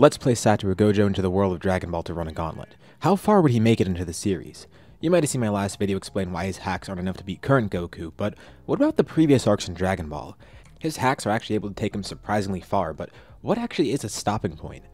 Let's place Satoru Gojo into the world of Dragon Ball to run a gauntlet. How far would he make it into the series? You might have seen my last video explain why his hacks aren't enough to beat current Goku, but what about the previous arcs in Dragon Ball? His hacks are actually able to take him surprisingly far, but what actually is a stopping point?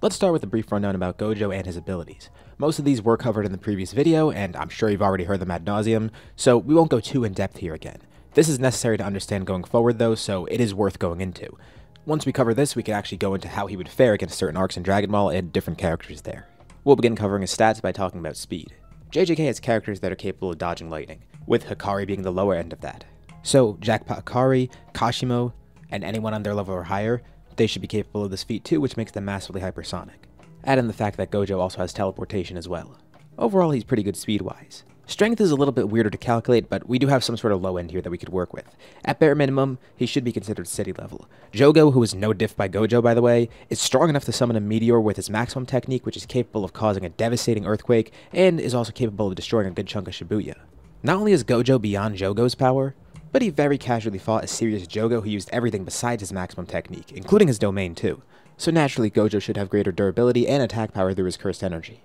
Let's start with a brief rundown about Gojo and his abilities. Most of these were covered in the previous video, and I'm sure you've already heard them ad nauseum, so we won't go too in depth here again. This is necessary to understand going forward though, so it is worth going into. Once we cover this, we can actually go into how he would fare against certain arcs in Dragon Ball and different characters there. We'll begin covering his stats by talking about speed. JJK has characters that are capable of dodging lightning, with Hikari being the lower end of that. So Jackpot Hikari, Kashimo, and anyone on their level or higher, they should be capable of this feat too, which makes them massively hypersonic. Add in the fact that Gojo also has teleportation as well. Overall, he's pretty good speed-wise. Strength is a little bit weirder to calculate, but we do have some sort of low end here that we could work with. At bare minimum, he should be considered city level. Jogo, who is no diff by Gojo by the way, is strong enough to summon a meteor with his maximum technique, which is capable of causing a devastating earthquake, and is also capable of destroying a good chunk of Shibuya. Not only is Gojo beyond Jogo's power, but he very casually fought a serious Jogo who used everything besides his maximum technique, including his domain too. So naturally, Gojo should have greater durability and attack power through his cursed energy.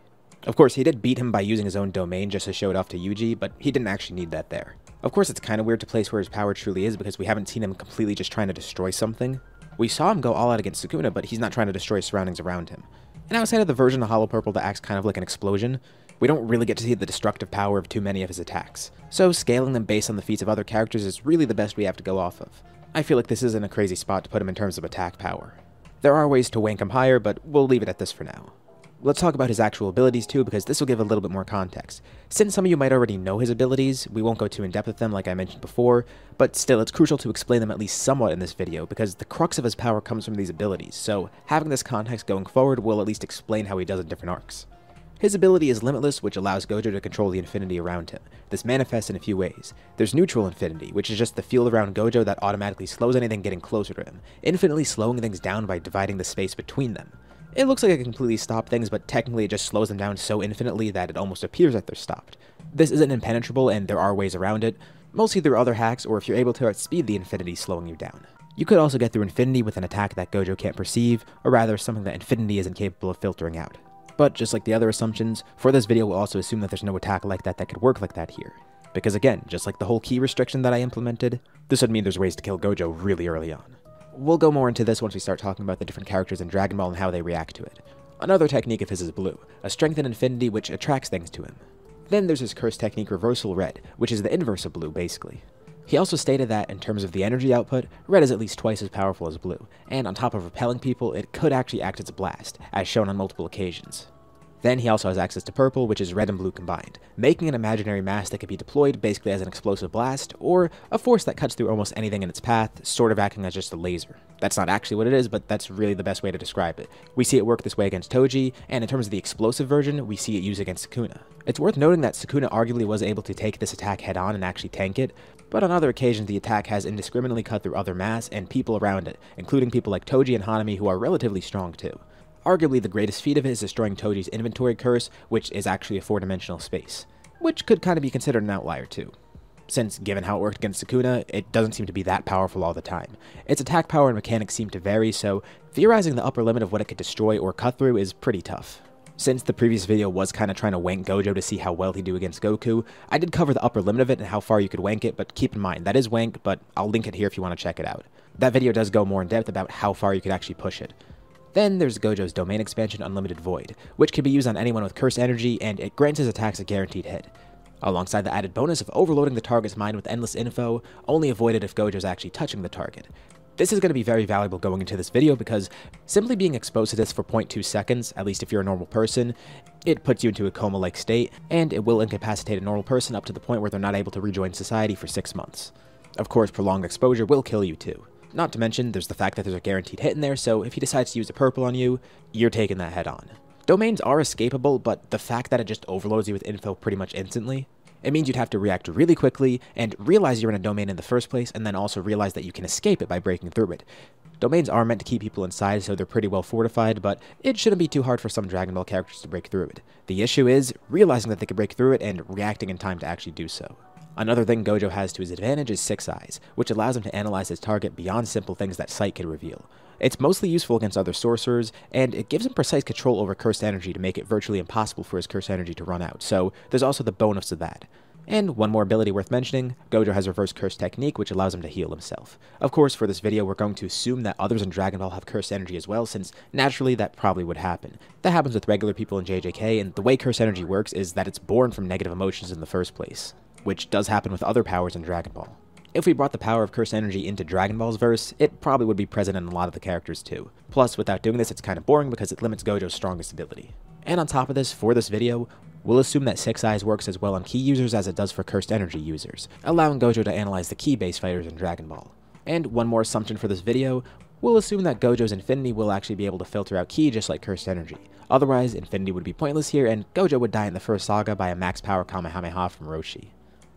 Of course, he did beat him by using his own domain just to show it off to Yuji, but he didn't actually need that there. Of course, it's kind of weird to place where his power truly is because we haven't seen him completely just trying to destroy something. We saw him go all out against Sukuna, but he's not trying to destroy surroundings around him. And outside of the version of Hollow Purple that acts kind of like an explosion, we don't really get to see the destructive power of too many of his attacks. So scaling them based on the feats of other characters is really the best we have to go off of. I feel like this isn't a crazy spot to put him in terms of attack power. There are ways to wank him higher, but we'll leave it at this for now. Let's talk about his actual abilities too, because this will give a little bit more context. Since some of you might already know his abilities, we won't go too in depth with them like I mentioned before, but still it's crucial to explain them at least somewhat in this video, because the crux of his power comes from these abilities, so having this context going forward will at least explain how he does in different arcs. His ability is Limitless, which allows Gojo to control the infinity around him. This manifests in a few ways. There's Neutral Infinity, which is just the field around Gojo that automatically slows anything getting closer to him, infinitely slowing things down by dividing the space between them. It looks like it can completely stop things, but technically it just slows them down so infinitely that it almost appears that they're stopped. This isn't impenetrable, and there are ways around it, mostly through other hacks, or if you're able to outspeed the infinity slowing you down. You could also get through infinity with an attack that Gojo can't perceive, or rather something that infinity isn't capable of filtering out. But just like the other assumptions, for this video we'll also assume that there's no attack like that could work like that here. Because again, just like the whole key restriction that I implemented, this would mean there's ways to kill Gojo really early on. We'll go more into this once we start talking about the different characters in Dragon Ball and how they react to it. Another technique of his is Blue, a strength and infinity which attracts things to him. Then there's his cursed technique Reversal Red, which is the inverse of Blue basically. He also stated that, in terms of the energy output, Red is at least twice as powerful as Blue, and on top of repelling people, it could actually act as a blast, as shown on multiple occasions. Then he also has access to Purple, which is red and blue combined, making an imaginary mass that can be deployed basically as an explosive blast, or a force that cuts through almost anything in its path, sort of acting as just a laser. That's not actually what it is, but that's really the best way to describe it. We see it work this way against Toji, and in terms of the explosive version, we see it used against Sukuna. It's worth noting that Sukuna arguably was able to take this attack head on and actually tank it, but on other occasions the attack has indiscriminately cut through other mass and people around it, including people like Toji and Hanami who are relatively strong too. Arguably the greatest feat of it is destroying Toji's inventory curse, which is actually a 4-dimensional space, which could kind of be considered an outlier too, since given how it worked against Sukuna, it doesn't seem to be that powerful all the time. Its attack power and mechanics seem to vary, so theorizing the upper limit of what it could destroy or cut through is pretty tough. Since the previous video was kind of trying to wank Gojo to see how well he'd do against Goku, I did cover the upper limit of it and how far you could wank it, but keep in mind, that is wank, but I'll link it here if you want to check it out. That video does go more in depth about how far you could actually push it. Then there's Gojo's domain expansion Unlimited Void, which can be used on anyone with cursed energy, and it grants his attacks a guaranteed hit. Alongside the added bonus of overloading the target's mind with endless info, only avoided if Gojo's actually touching the target. This is going to be very valuable going into this video because simply being exposed to this for 0.2 seconds, at least if you're a normal person, it puts you into a coma-like state, and it will incapacitate a normal person up to the point where they're not able to rejoin society for 6 months. Of course, prolonged exposure will kill you too. Not to mention, there's the fact that there's a guaranteed hit in there, so if he decides to use a purple on you, you're taking that head on. Domains are escapable, but the fact that it just overloads you with info pretty much instantly, it means you'd have to react really quickly, and realize you're in a domain in the first place, and then also realize that you can escape it by breaking through it. Domains are meant to keep people inside, so they're pretty well fortified, but it shouldn't be too hard for some Dragon Ball characters to break through it. The issue is realizing that they can break through it and reacting in time to actually do so. Another thing Gojo has to his advantage is Six Eyes, which allows him to analyze his target beyond simple things that sight could reveal. It's mostly useful against other sorcerers, and it gives him precise control over cursed energy to make it virtually impossible for his cursed energy to run out, so there's also the bonus of that. And one more ability worth mentioning, Gojo has reverse curse technique, which allows him to heal himself. Of course, for this video, we're going to assume that others in Dragon Ball have cursed energy as well, since naturally that probably would happen. That happens with regular people in JJK, and the way cursed energy works is that it's born from negative emotions in the first place, which does happen with other powers in Dragon Ball. If we brought the power of cursed energy into Dragon Ball's verse, it probably would be present in a lot of the characters too. Plus, without doing this, it's kind of boring because it limits Gojo's strongest ability. And on top of this, for this video, we'll assume that 6 Eyes works as well on Ki users as it does for cursed energy users, allowing Gojo to analyze the Ki-based fighters in Dragon Ball. And one more assumption for this video, we'll assume that Gojo's Infinity will actually be able to filter out Ki just like cursed energy. Otherwise, Infinity would be pointless here, and Gojo would die in the first saga by a max power Kamehameha from Roshi.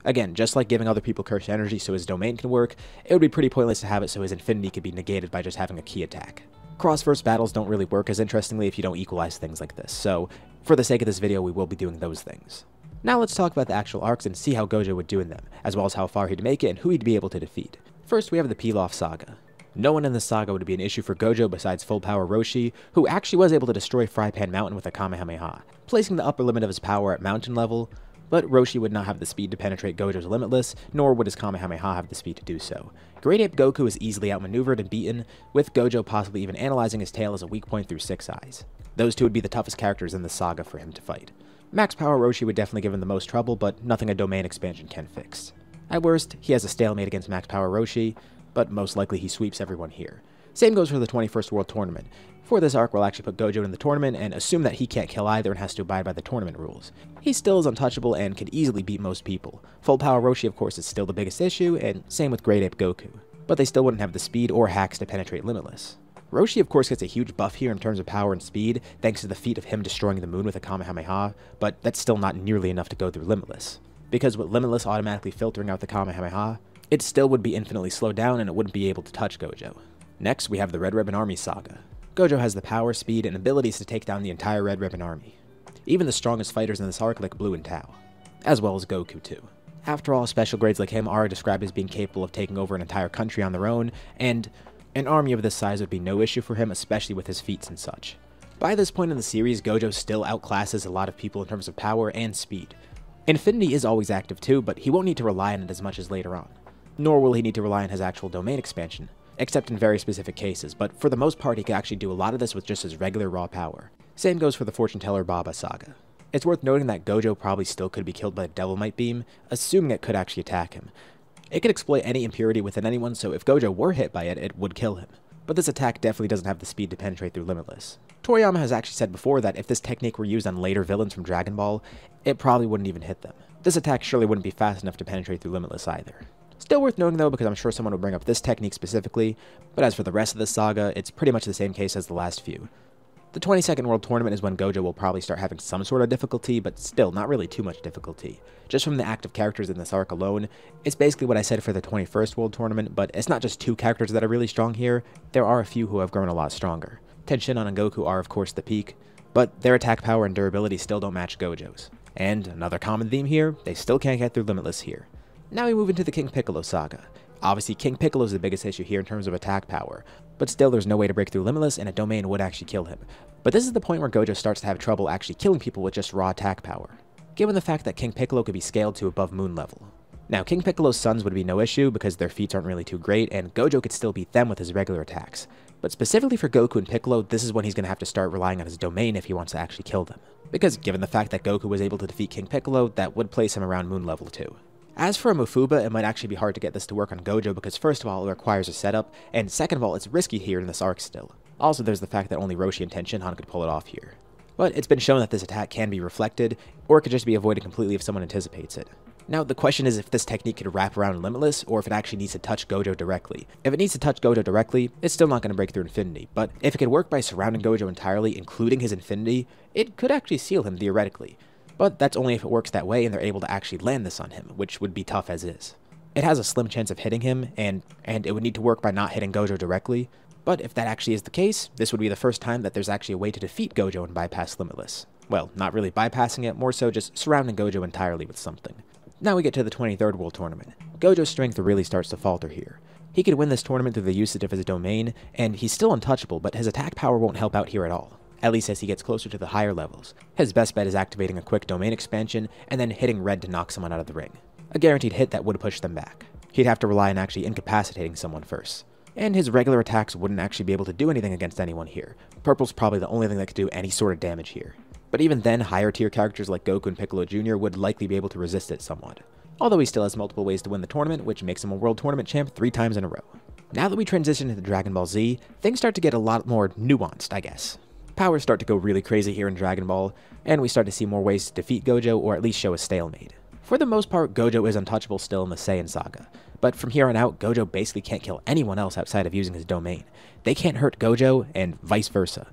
Again, just like giving other people cursed energy so his domain can work, it would be pretty pointless to have it so his Infinity could be negated by just having a Ki attack. Cross-verse battles don't really work as interestingly if you don't equalize things like this, so for the sake of this video we will be doing those things. Now let's talk about the actual arcs and see how Gojo would do in them, as well as how far he'd make it and who he'd be able to defeat. First we have the Pilaf saga. No one in this saga would be an issue for Gojo besides full power Roshi, who actually was able to destroy Frypan Mountain with a Kamehameha, placing the upper limit of his power at mountain level, but Roshi would not have the speed to penetrate Gojo's Limitless, nor would his Kamehameha have the speed to do so. Great Ape Goku is easily outmaneuvered and beaten, with Gojo possibly even analyzing his tail as a weak point through 6 Eyes. Those two would be the toughest characters in the saga for him to fight. Max Power Roshi would definitely give him the most trouble, but nothing a domain expansion can fix. At worst, he has a stalemate against Max Power Roshi, but most likely he sweeps everyone here. Same goes for the 21st World Tournament. For this arc, we'll actually put Gojo in the tournament and assume that he can't kill either and has to abide by the tournament rules. He still is untouchable and can easily beat most people. Full Power Roshi, of course, is still the biggest issue, and same with Great Ape Goku. But they still wouldn't have the speed or hacks to penetrate Limitless. Roshi, of course, gets a huge buff here in terms of power and speed, thanks to the feat of him destroying the moon with a Kamehameha, but that's still not nearly enough to go through Limitless. Because with Limitless automatically filtering out the Kamehameha, it still would be infinitely slowed down and it wouldn't be able to touch Gojo. Next, we have the Red Ribbon Army saga. Gojo has the power, speed, and abilities to take down the entire Red Ribbon Army. Even the strongest fighters in this arc like Blue and Tao. As well as Goku too. After all, special grades like him are described as being capable of taking over an entire country on their own, and an army of this size would be no issue for him, especially with his feats and such. By this point in the series, Gojo still outclasses a lot of people in terms of power and speed. Infinity is always active too, but he won't need to rely on it as much as later on. Nor will he need to rely on his actual domain expansion, except in very specific cases, but for the most part he can actually do a lot of this with just his regular raw power. Same goes for the Fortune Teller Baba saga. It's worth noting that Gojo probably still could be killed by the Devil Might Beam, assuming it could actually attack him. It could exploit any impurity within anyone, so if Gojo were hit by it, it would kill him. But this attack definitely doesn't have the speed to penetrate through Limitless. Toriyama has actually said before that if this technique were used on later villains from Dragon Ball, it probably wouldn't even hit them. This attack surely wouldn't be fast enough to penetrate through Limitless either. Still worth noting though, because I'm sure someone will bring up this technique specifically, but as for the rest of the saga, it's pretty much the same case as the last few. The 22nd World Tournament is when Gojo will probably start having some sort of difficulty, but still not really too much difficulty. Just from the active characters in this arc alone, it's basically what I said for the 21st World Tournament, but it's not just 2 characters that are really strong here, there are a few who have grown a lot stronger. Tenshinhan and Goku are of course the peak, but their attack power and durability still don't match Gojo's. And another common theme here, they still can't get through Limitless here. Now we move into the King Piccolo saga. Obviously, King Piccolo is the biggest issue here in terms of attack power, but still there's no way to break through Limitless and a domain would actually kill him. But this is the point where Gojo starts to have trouble actually killing people with just raw attack power, given the fact that King Piccolo could be scaled to above moon level. Now, King Piccolo's sons would be no issue because their feats aren't really too great, and Gojo could still beat them with his regular attacks. But specifically for Goku and Piccolo, this is when he's going to have to start relying on his domain if he wants to actually kill them. Because given the fact that Goku was able to defeat King Piccolo, that would place him around moon level too. As for a Mufuba, it might actually be hard to get this to work on Gojo because first of all, it requires a setup, and second of all, it's risky here in this arc still. Also, there's the fact that only Roshi and Tenshinhan could pull it off here. But it's been shown that this attack can be reflected, or it could just be avoided completely if someone anticipates it. Now, the question is if this technique could wrap around Limitless, or if it actually needs to touch Gojo directly. If it needs to touch Gojo directly, it's still not going to break through Infinity, but if it could work by surrounding Gojo entirely, including his Infinity, it could actually seal him theoretically. But that's only if it works that way and they're able to actually land this on him, which would be tough as is. It has a slim chance of hitting him, and it would need to work by not hitting Gojo directly, but if that actually is the case, this would be the first time that there's actually a way to defeat Gojo and bypass Limitless. Well, not really bypassing it, more so just surrounding Gojo entirely with something. Now we get to the 23rd World Tournament. Gojo's strength really starts to falter here. He could win this tournament through the usage of his domain, and he's still untouchable, but his attack power won't help out here at all, at least as he gets closer to the higher levels. His best bet is activating a quick domain expansion, and then hitting red to knock someone out of the ring. A guaranteed hit that would push them back. He'd have to rely on actually incapacitating someone first. And his regular attacks wouldn't actually be able to do anything against anyone here. Purple's probably the only thing that could do any sort of damage here. But even then, higher tier characters like Goku and Piccolo Jr. would likely be able to resist it somewhat. Although he still has multiple ways to win the tournament, which makes him a World Tournament champ 3 times in a row. Now that we transition into Dragon Ball Z, things start to get a lot more nuanced, I guess. Powers start to go really crazy here in Dragon Ball, and we start to see more ways to defeat Gojo or at least show a stalemate. For the most part, Gojo is untouchable still in the Saiyan saga, but from here on out, Gojo basically can't kill anyone else outside of using his domain. They can't hurt Gojo, and vice versa.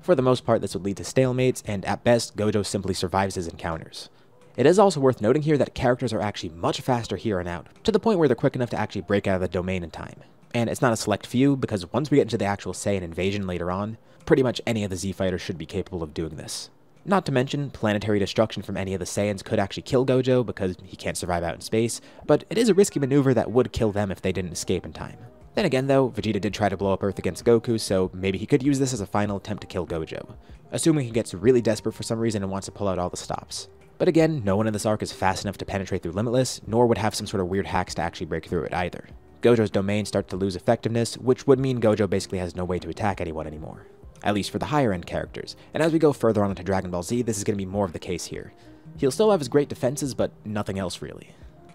For the most part, this would lead to stalemates, and at best, Gojo simply survives his encounters. It is also worth noting here that characters are actually much faster here on out, to the point where they're quick enough to actually break out of the domain in time. And it's not a select few, because once we get into the actual Saiyan invasion later on, pretty much any of the Z fighters should be capable of doing this. Not to mention, planetary destruction from any of the Saiyans could actually kill Gojo because he can't survive out in space, but it is a risky maneuver that would kill them if they didn't escape in time. Then again though, Vegeta did try to blow up Earth against Goku, so maybe he could use this as a final attempt to kill Gojo, assuming he gets really desperate for some reason and wants to pull out all the stops. But again, no one in this arc is fast enough to penetrate through Limitless, nor would have some sort of weird hacks to actually break through it either. Gojo's domain starts to lose effectiveness, which would mean Gojo basically has no way to attack anyone anymore. At least for the higher end characters, and as we go further on into Dragon Ball Z, this is going to be more of the case here. He'll still have his great defenses, but nothing else really.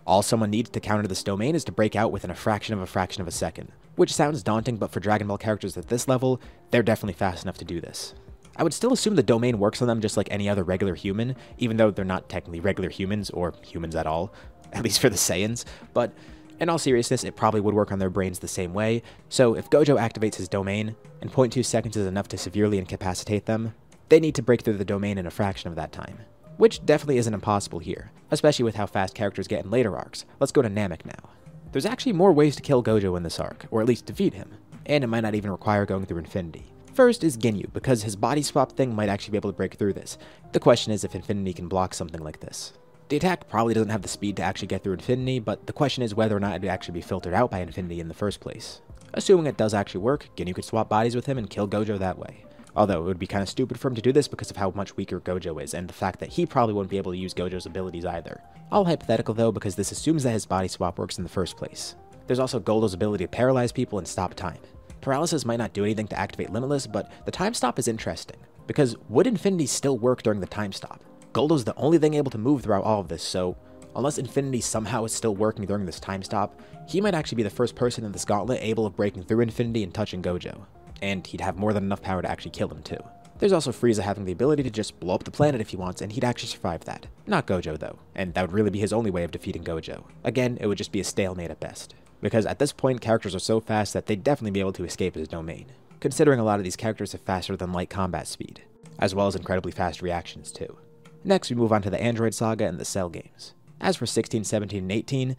All someone needs to counter this domain is to break out within a fraction of a second, which sounds daunting, but for Dragon Ball characters at this level, they're definitely fast enough to do this. I would still assume the domain works on them just like any other regular human, even though they're not technically regular humans, or humans at all, at least for the Saiyans, but in all seriousness, it probably would work on their brains the same way, so if Gojo activates his domain, and 0.2 seconds is enough to severely incapacitate them, they need to break through the domain in a fraction of that time. Which definitely isn't impossible here, especially with how fast characters get in later arcs. Let's go to Namek now. There's actually more ways to kill Gojo in this arc, or at least defeat him, and it might not even require going through Infinity. First is Ginyu, because his body swap thing might actually be able to break through this. The question is if Infinity can block something like this. The attack probably doesn't have the speed to actually get through Infinity, but the question is whether or not it would actually be filtered out by Infinity in the first place. Assuming it does actually work, Ginyu could swap bodies with him and kill Gojo that way. Although it would be kind of stupid for him to do this because of how much weaker Gojo is, and the fact that he probably wouldn't be able to use Gojo's abilities either. All hypothetical though, because this assumes that his body swap works in the first place. There's also Goldo's ability to paralyze people and stop time. Paralysis might not do anything to activate Limitless, but the time stop is interesting, because would Infinity still work during the time stop? Goldo's the only thing able to move throughout all of this, so unless Infinity somehow is still working during this time stop, he might actually be the first person in this gauntlet able of breaking through Infinity and touching Gojo. And he'd have more than enough power to actually kill him too. There's also Frieza having the ability to just blow up the planet if he wants, and he'd actually survive that. Not Gojo though, and that would really be his only way of defeating Gojo. Again, it would just be a stalemate at best. Because at this point, characters are so fast that they'd definitely be able to escape his domain, considering a lot of these characters have faster than light combat speed, as well as incredibly fast reactions too. Next, we move on to the Android Saga and the Cell games. As for 16, 17, and 18,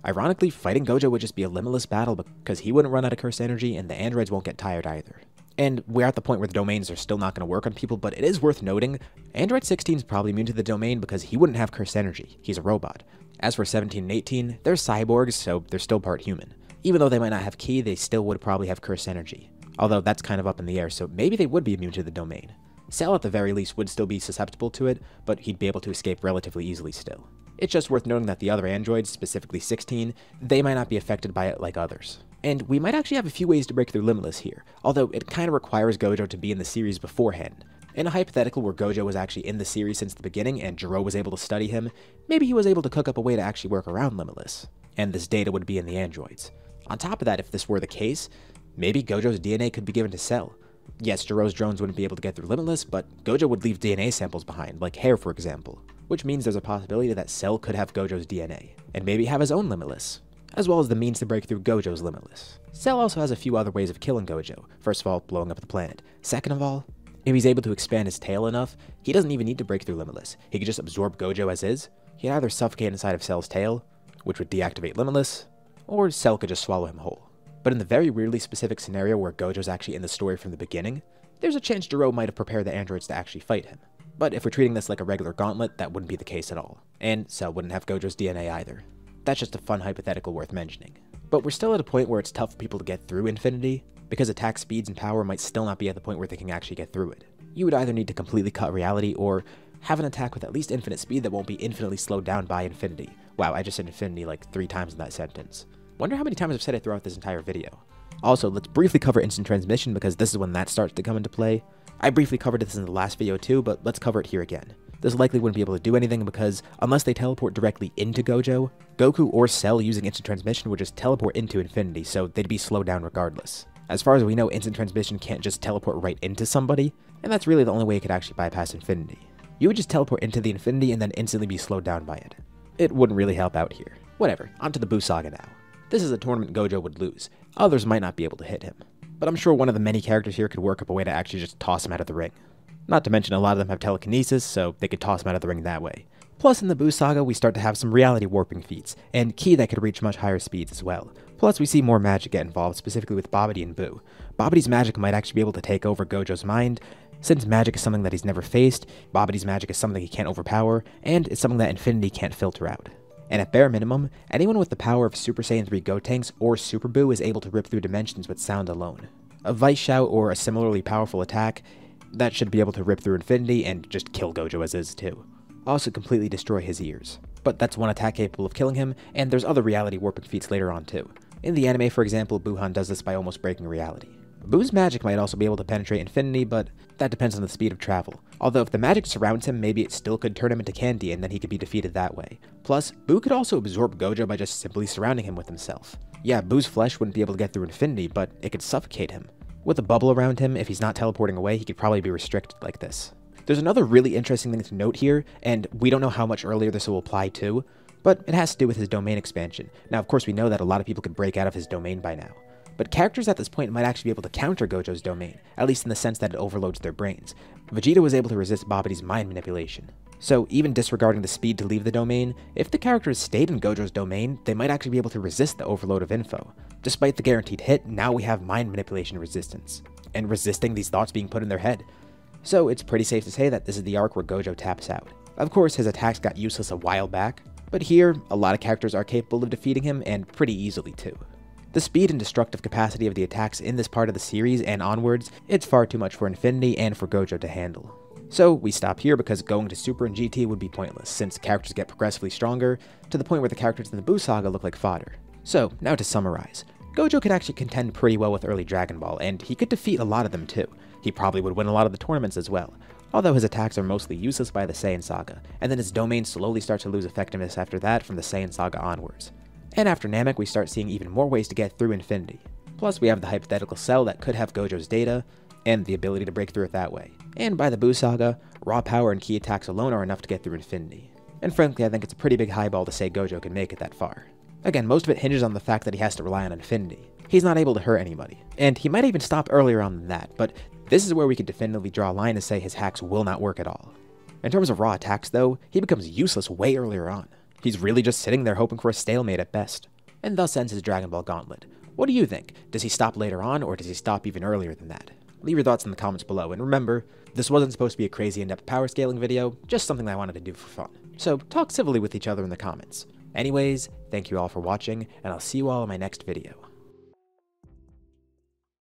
ironically, fighting Gojo would just be a limitless battle because he wouldn't run out of curse energy and the androids won't get tired either. And we're at the point where the domains are still not going to work on people, but it is worth noting, Android 16 is probably immune to the domain because he wouldn't have curse energy. He's a robot. As for 17 and 18, they're cyborgs, so they're still part human. Even though they might not have ki, they still would probably have curse energy. Although that's kind of up in the air, so maybe they would be immune to the domain. Cell at the very least would still be susceptible to it, but he'd be able to escape relatively easily still. It's just worth noting that the other androids, specifically 16, they might not be affected by it like others. And we might actually have a few ways to break through Limitless here, although it kind of requires Gojo to be in the series beforehand. In a hypothetical where Gojo was actually in the series since the beginning and Jiro was able to study him, maybe he was able to cook up a way to actually work around Limitless, and this data would be in the androids. On top of that, if this were the case, maybe Gojo's DNA could be given to Cell. Yes, Jiro's drones wouldn't be able to get through Limitless, but Gojo would leave DNA samples behind, like hair for example, which means there's a possibility that Cell could have Gojo's DNA, and maybe have his own Limitless, as well as the means to break through Gojo's Limitless. Cell also has a few other ways of killing Gojo, first of all, blowing up the planet. Second of all, if he's able to expand his tail enough, he doesn't even need to break through Limitless. He could just absorb Gojo as is. He'd either suffocate inside of Cell's tail, which would deactivate Limitless, or Cell could just swallow him whole. But in the very weirdly specific scenario where Gojo's actually in the story from the beginning, there's a chance Jiro might have prepared the androids to actually fight him. But if we're treating this like a regular gauntlet, that wouldn't be the case at all. And Cell wouldn't have Gojo's DNA either. That's just a fun hypothetical worth mentioning. but we're still at a point where it's tough for people to get through Infinity, because attack speeds and power might still not be at the point where they can actually get through it. You would either need to completely cut reality, or have an attack with at least infinite speed that won't be infinitely slowed down by Infinity. Wow, I just said Infinity like 3 times in that sentence. Wonder how many times I've said it throughout this entire video. Also, let's briefly cover instant transmission because this is when that starts to come into play. I briefly covered this in the last video too, but let's cover it here again. This likely wouldn't be able to do anything because unless they teleport directly into Gojo, Goku or Cell using instant transmission would just teleport into Infinity, so they'd be slowed down regardless. As far as we know, instant transmission can't just teleport right into somebody, and that's really the only way it could actually bypass Infinity. You would just teleport into the Infinity and then instantly be slowed down by it. It wouldn't really help out here. Whatever, onto the Buu Saga now. This is a tournament Gojo would lose. Others might not be able to hit him. But I'm sure one of the many characters here could work up a way to actually just toss him out of the ring. Not to mention a lot of them have telekinesis, so they could toss him out of the ring that way. Plus in the Buu Saga we start to have some reality warping feats, and ki that could reach much higher speeds as well. Plus we see more magic get involved, specifically with Babidi and Buu. Babidi's magic might actually be able to take over Gojo's mind. Since magic is something that he's never faced, Babidi's magic is something he can't overpower, and it's something that Infinity can't filter out. And at bare minimum, anyone with the power of Super Saiyan 3 Gotenks or Super Buu is able to rip through dimensions with sound alone. A Vice Shout or a similarly powerful attack, that should be able to rip through Infinity and just kill Gojo as is too. Also completely destroy his ears. But that's one attack capable of killing him, and there's other reality warping feats later on too. In the anime, for example, Buuhan does this by almost breaking reality. Buu's magic might also be able to penetrate Infinity, but that depends on the speed of travel. Although if the magic surrounds him, maybe it still could turn him into candy and then he could be defeated that way. Plus, Buu could also absorb Gojo by just simply surrounding him with himself. Yeah, Buu's flesh wouldn't be able to get through Infinity, but it could suffocate him. With a bubble around him, if he's not teleporting away, he could probably be restricted like this. There's another really interesting thing to note here, and we don't know how much earlier this will apply to, but it has to do with his domain expansion. Now, of course, we know that a lot of people could break out of his domain by now. But characters at this point might actually be able to counter Gojo's domain, at least in the sense that it overloads their brains. Vegeta was able to resist Babidi's mind manipulation. So even disregarding the speed to leave the domain, if the characters stayed in Gojo's domain, they might actually be able to resist the overload of info. Despite the guaranteed hit, now we have mind manipulation resistance, and resisting these thoughts being put in their head. So it's pretty safe to say that this is the arc where Gojo taps out. Of course, his attacks got useless a while back, but here, a lot of characters are capable of defeating him, and pretty easily too. The speed and destructive capacity of the attacks in this part of the series and onwards, it's far too much for Infinity and for Gojo to handle. So we stop here because going to Super and GT would be pointless, since characters get progressively stronger, to the point where the characters in the Buu Saga look like fodder. So, now to summarize. Gojo could actually contend pretty well with early Dragon Ball, and he could defeat a lot of them too. He probably would win a lot of the tournaments as well, although his attacks are mostly useless by the Saiyan Saga, and then his domain slowly starts to lose effectiveness after that from the Saiyan Saga onwards. And after Namek, we start seeing even more ways to get through Infinity. Plus, we have the hypothetical Cell that could have Gojo's data, and the ability to break through it that way. And by the Buu Saga, raw power and ki attacks alone are enough to get through Infinity. And frankly, I think it's a pretty big highball to say Gojo can make it that far. Again, most of it hinges on the fact that he has to rely on Infinity. He's not able to hurt anybody. And he might even stop earlier on than that, but this is where we could definitively draw a line and say his hacks will not work at all. In terms of raw attacks though, he becomes useless way earlier on. He's really just sitting there hoping for a stalemate at best. And thus ends his Dragon Ball Gauntlet. What do you think? Does he stop later on, or does he stop even earlier than that? Leave your thoughts in the comments below, and remember, this wasn't supposed to be a crazy in-depth power scaling video, just something I wanted to do for fun. So talk civilly with each other in the comments. Anyways, thank you all for watching, and I'll see you all in my next video.